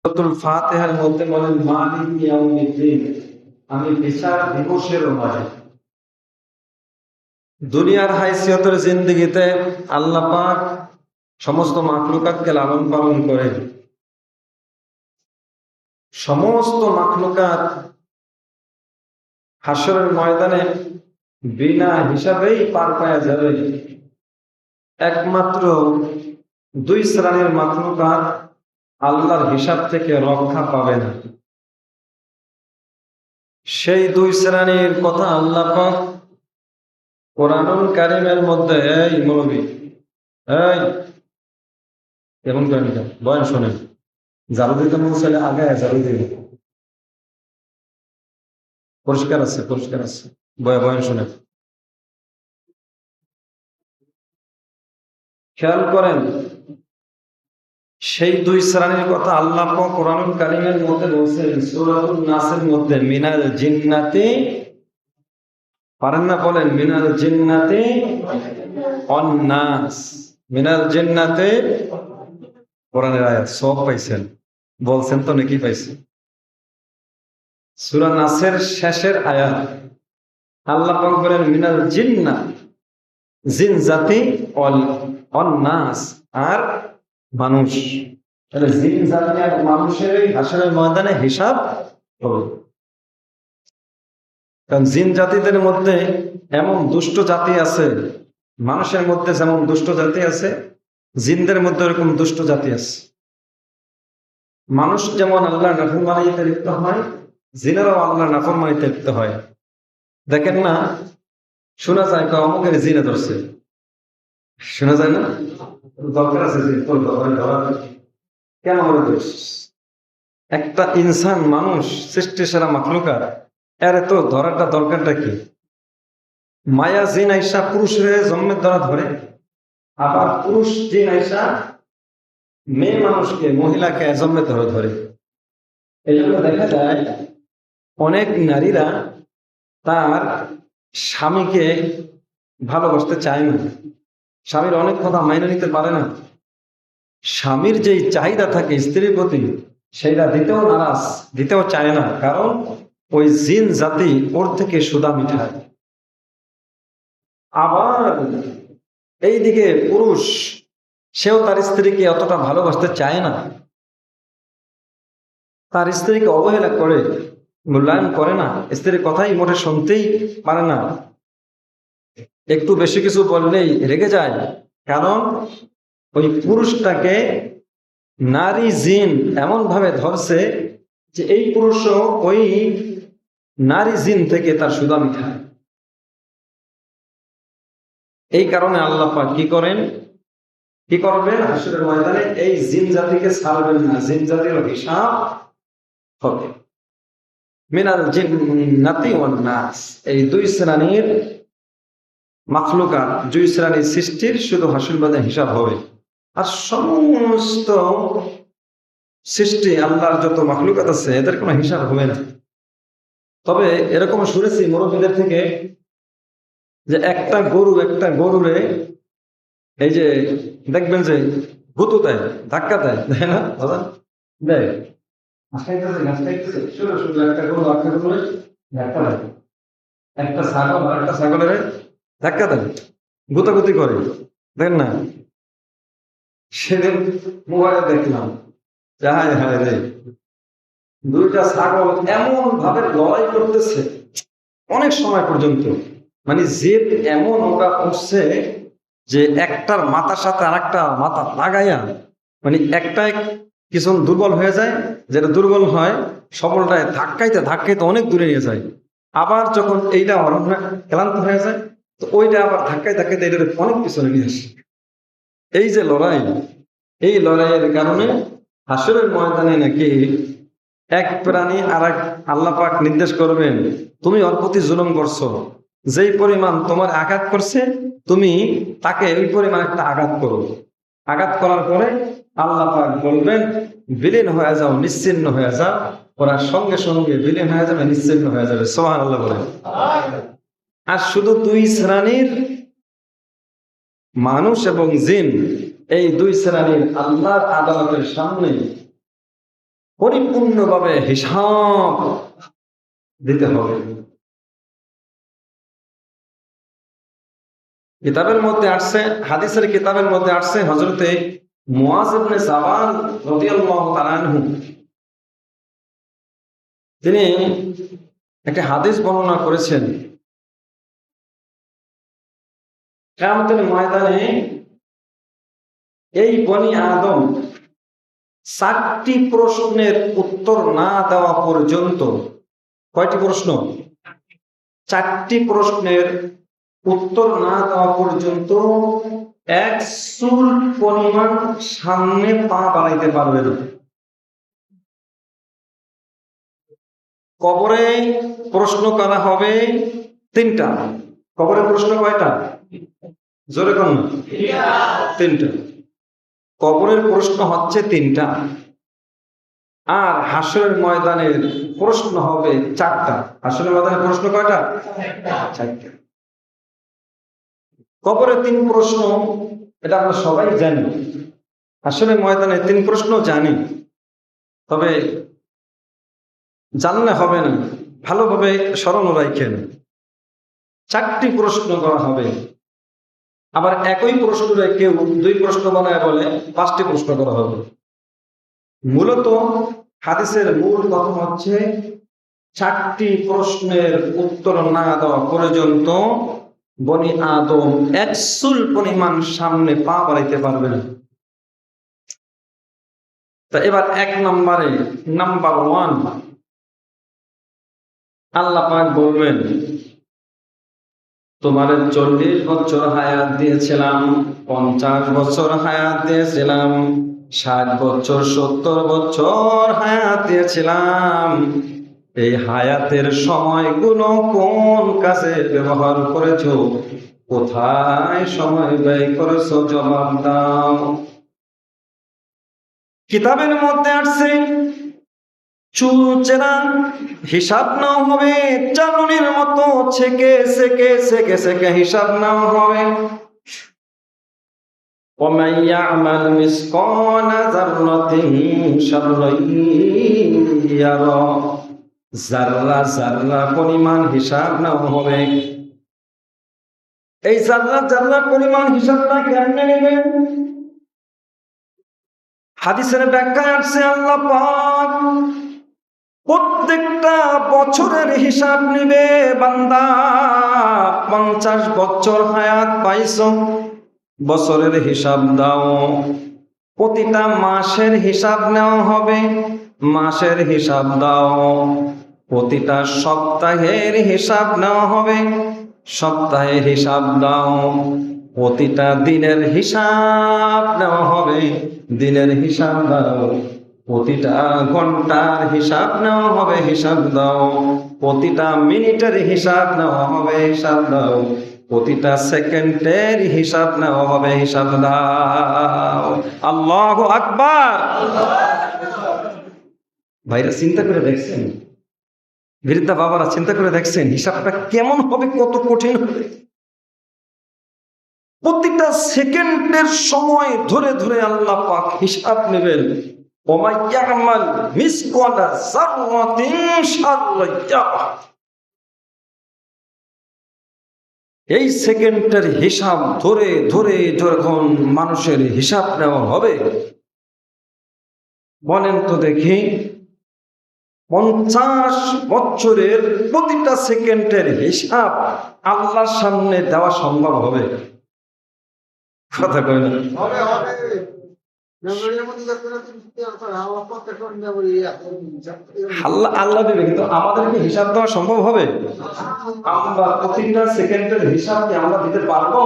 সূরাতুল ফাতিহার মধ্যে বলেন মালিক ইয়াউমিদ্দিন, আমি বিচার দিবসের মালিক। দুনিয়ার হাইসিয়তের জিন্দেগিতে আল্লাহ পাক সমস্ত মাখলুকাতকে লালন পালন করেন। সমস্ত মাখলুকাত হাসরের ময়দানে বিনা হিসাবেই পার পাওয়া যাবে। একমাত্র দুই শ্রেণীর মাখলুকাত আল্লাহর হিসাব থেকে রক্ষা পাবে না। সেই দুই শ্রেণীর কথা আল্লাহ পাক কোরআনুল কারীমের মধ্যে, এই মৌলবী, এই কেমন করেন বয়ান শোনেন, জারু দিতে মনে চাইলে আগে জারু দিব, পরিষ্কার আছে, পরিষ্কার আছে, বয়ান শোনেন। খেয়াল করেন, সেই দুই শ্রেণীর কথা আল্লাহ পাক কোরআনুল কারীমের মধ্যে বলছেন সূরাতুন নাসের মধ্যে, মিনাল জিন্নাতি, পারেন না বলেন, মিনাল জিন্নাতি ওয়ান নাস, মিনাল জিন্নাতি। কোরআনের আয়াত সব পাইছেন, বলছেন তো নাকি পাইছেন? সূরা নাসের শেষের আয়াত আল্লাহ পাক বলেন মিনাল জিন্না, জিন জাতি, ওয়ান নাস, আর মানুষ। তাহলে জিন জাতি আর মানুষের হাসরের ময়দানে হিসাব হবে। কারণ জিন জাতিদের মধ্যে এমন দুষ্ট জাতি আছে, মানুষের মধ্যে যেমন দুষ্ট জাতি আছে, জিনদের মধ্যে এরকম দুষ্ট জাতি আছে। মানুষ যেমন আল্লাহর নাফরমানিতে লিপ্ত হয়, জিনেরাও আল্লাহর নাফরমানিতে লিপ্ত হয়। দেখেন না, শোনা যায় অমুকের জিনে ধরছে, শোনা যায় না? দরকার আছে কেন একটা ইনসান, মানুষ সৃষ্টি সেরা মাখলুকাত, এর তো ধরাটা দরকারটা কি? মায়া জিন আইসা পুরুষের জন্মের দ্বারা ধরে, আবার পুরুষ জিন আইসা মেয়ে মানুষকে, মহিলাকে জন্মের ধরে ধরে। এই জন্য দেখা যায় অনেক নারীরা তার স্বামীকে ভালোবাসতে চায় না, স্বামীর অনেক কথা মাইনে নিতে পারে না। স্বামীর যেই চাহিদা থাকে স্ত্রীর প্রতি, সেইটা দিতেও নারাজ, দিতেও চায় না, কারণ ওই জিন জাতি ওর থেকে সুদা মিঠায়। আবার এইদিকে পুরুষ, সেও তার স্ত্রীকে অতটা ভালোবাসতে চায় না, তার স্ত্রীকে অবহেলা করে, মূল্যায়ন করে না, স্ত্রীর কথাই মোটে শুনতেই পারে না, একটু বেশি কিছু বললেই রেগে যায়। কারণ ওই পুরুষটাকে নারী জিন এমন ভাবে ধরছে যে এই পুরুষও ওই নারী জিন থেকে তার সুদা মিঠায়। এই কারণে আল্লাহ পাক কি করেন, কি করবেন? হাসরের ময়দানে এই জিন জাতিকে ছাড়বেন না, জিন জাতির হিসাব হবে। মিনাল জিন্নাতি ওয়ান নাস, এই দুই শ্রেণীর মাখলুকাত, দুই শ্রেণীর সৃষ্টির শুধু হাসরের ময়দানে হিসাব হবে। আর সমস্ত সৃষ্টি আল্লাহর যত মাখলুকাত আছে এদের কোনো হিসাব হবে না। তবে এরকম শুনেছি মুরব্বীদের থেকে যে একটা গরুরে এই যে দেখবেন যে গুঁতো দেয়, ধাক্কা দেয়, দেয় না দাদা? দেয়, একটা গরু ধাক্কা দেয়, একটা ছাগল আর একটা ছাগলের ধাক্কা দেয়, গুতাগুতি করে, দেখেন না? সেদিন মোবাইলে দেখলাম, হায় হায় রে, দুইটা ছাগল এমন ভাবে লড়াই করতেছে অনেক সময় পর্যন্ত, মানে জেদ এমন ওটা উঠছে যে একটার মাথার সাথে আর একটা মাথা লাগাইয়া, মানে একটাই কিছু দুর্বল হয়ে যায়, যেটা দুর্বল হয় সবলটায় ধাক্কাইতে ধাক্কাইতে অনেক দূরে নিয়ে যায়। আবার যখন এইটা ক্লান্ত হয়ে যায়, তো ওইটা আবার ধাক্কায় ধাক্কাইতে এটা অনেক পিছনে নিয়ে আসে। এই যে লড়াই, এই লড়াইয়ের কারণে হাসরের ময়দানে নাকি এক প্রাণী আর এক, আল্লাহ পাক নির্দেশ করবেন তুমি ওর প্রতি জুলুম করছো, যেই পরিমাণ তোমার আঘাত করছে তুমি তাকে ওই পরিমাণ একটা আঘাত করো। আঘাত করার পরে আল্লাহ পাক বলবেন বিলীন হয়ে যাও, নিশ্চিন্ন হয়ে যাও। ওরা সঙ্গে সঙ্গে বিলীন হয়ে যাবে, নিশ্চিন্ন হয়ে যাবে। সুবহানাল্লাহ বলেন। আর শুধু দুই শ্রেণীর মানুষ এবং জিন, এই দুই শ্রেণীর আল্লাহর আদালতের সামনে পরিপূর্ণভাবে হিসাব দিতে হবে। কিতাবের মধ্যে আসছে, হাদিসের কিতাবের মধ্যে আসছে, হযরতে মুআয ইবনে জাবাল রাদিয়াল্লাহু তাআলা আনহু তিনি একটা হাদিস বর্ণনা করেছেন, কিয়ামতের ময়দানে এই বনি আদম 4টি প্রশ্নের উত্তর না দেওয়া পর্যন্ত, কয়টি প্রশ্ন? 4টি প্রশ্নের উত্তর না দেওয়া পর্যন্ত এক চুল পরিমাণ সামনে পা বাড়াইতে পারবে না। কবরে প্রশ্ন করা হবে 3টা। কবরে প্রশ্ন কয়টা? জোরে কোন? 3টা। কবরের প্রশ্ন হচ্ছে 3টা, আর হাসরের ময়দানের প্রশ্ন হবে 4টা। হাসরের ময়দানের প্রশ্ন কয়টা? 4টা। কবরে 3 প্রশ্ন, এটা আমরা সবাই জানি। হাসরের ময়দানে 3 প্রশ্ন জানি, তবে জানলে হবে না, ভালোভাবে স্মরণ রাখেন। 4টি প্রশ্ন করা হবে। আবার একই প্রশ্নে কেউ 2 প্রশ্ন বানায় বলে 5টি প্রশ্ন করা হবে। মূলত হাদিসের মূল কথা হচ্ছে 4টি প্রশ্নের উত্তর না দেওয়া পর্যন্ত বনি আদম এক চুল পরিমাণ সামনে পা বাড়াইতে পারবে না। তা এবার 1 নম্বরে, নাম্বার 1, আল্লাহ পাক বলবেন, তোমার 40 বছর হায়াত দিয়েছিলাম, 50 বছর হায়াত দিয়েছিলাম, 60 বছর 70 বছর হায়াত দিয়েছিলাম। এই হায়াতের সময়গুলো কোন কাজে ব্যবহার করেছো? কোথায় সময় ব্যয় করেছো? জবাব দাও। কিতাবের মধ্যে আসছে, চুল চেরা হিসাব নাও হবে, চালনির মতো ছেকে ছেকে ছেকে ছেকে হিসাব নাও হবে। وَمَن يَعْمَلْ مِثْقَالَ ذَرَّةٍ شَرًّا يَرَهُ, জাররা জাররা পরিমাণ হিসাব নাও হবে। এই জাররা জাররা পরিমাণ হিসাবটা কেমনে নেবেন? হাদিসের ব্যাখ্যায় আসছে, আল্লাহ পাক প্রত্যেকটা বছরের হিসাব নিবে। বান্দা 50 বছর হায়াত পাইছো, বছরের হিসাব দাও। প্রতিটা মাসের হিসাব নেওয়া হবে, মাসের হিসাব দাও। প্রতিটা সপ্তাহের হিসাব নেওয়া হবে, সপ্তাহের হিসাব দাও। প্রতিটা দিনের হিসাব নেওয়া হবে, দিনের হিসাব দাও। প্রতিটা ঘন্টার হিসাব নেওয়া হবে, হিসাব দাও। প্রতিটা মিনিটের হিসাব নেওয়া হবে, হিসাব দাও। প্রতিটা সেকেন্ডের হিসাব নেওয়া হবে, হিসাব দাও। আল্লাহু আকবার। ভাইরা চিন্তা করে দেখছেন? বৃদ্ধা বাবারা চিন্তা করে দেখছেন হিসাবটা কেমন হবে, কত কঠিন হবে? প্রতিটা সেকেন্ডের সময় ধরে ধরে আল্লাহ পাক হিসাব নেবেন। ওয়া ইয়ামাল মিসকালা যাররাতিন শাররান ইয়ারা, এই সেকেন্ডের হিসাব ধরে ধরে যখন মানুষের হিসাব নেওয়া হবে, বলেন তো দেখি 50 বছরের প্রতিটা সেকেন্ডের হিসাব আল্লাহর সামনে দেওয়া সম্ভব হবে? কথা কয় না? আল্লাহ দেবে, কিন্তু আমাদেরকে হিসাব দেওয়া সম্ভব হবে? আমরা প্রতিটা সেকেন্ডের হিসাব কি আমরা দিতে পারবো?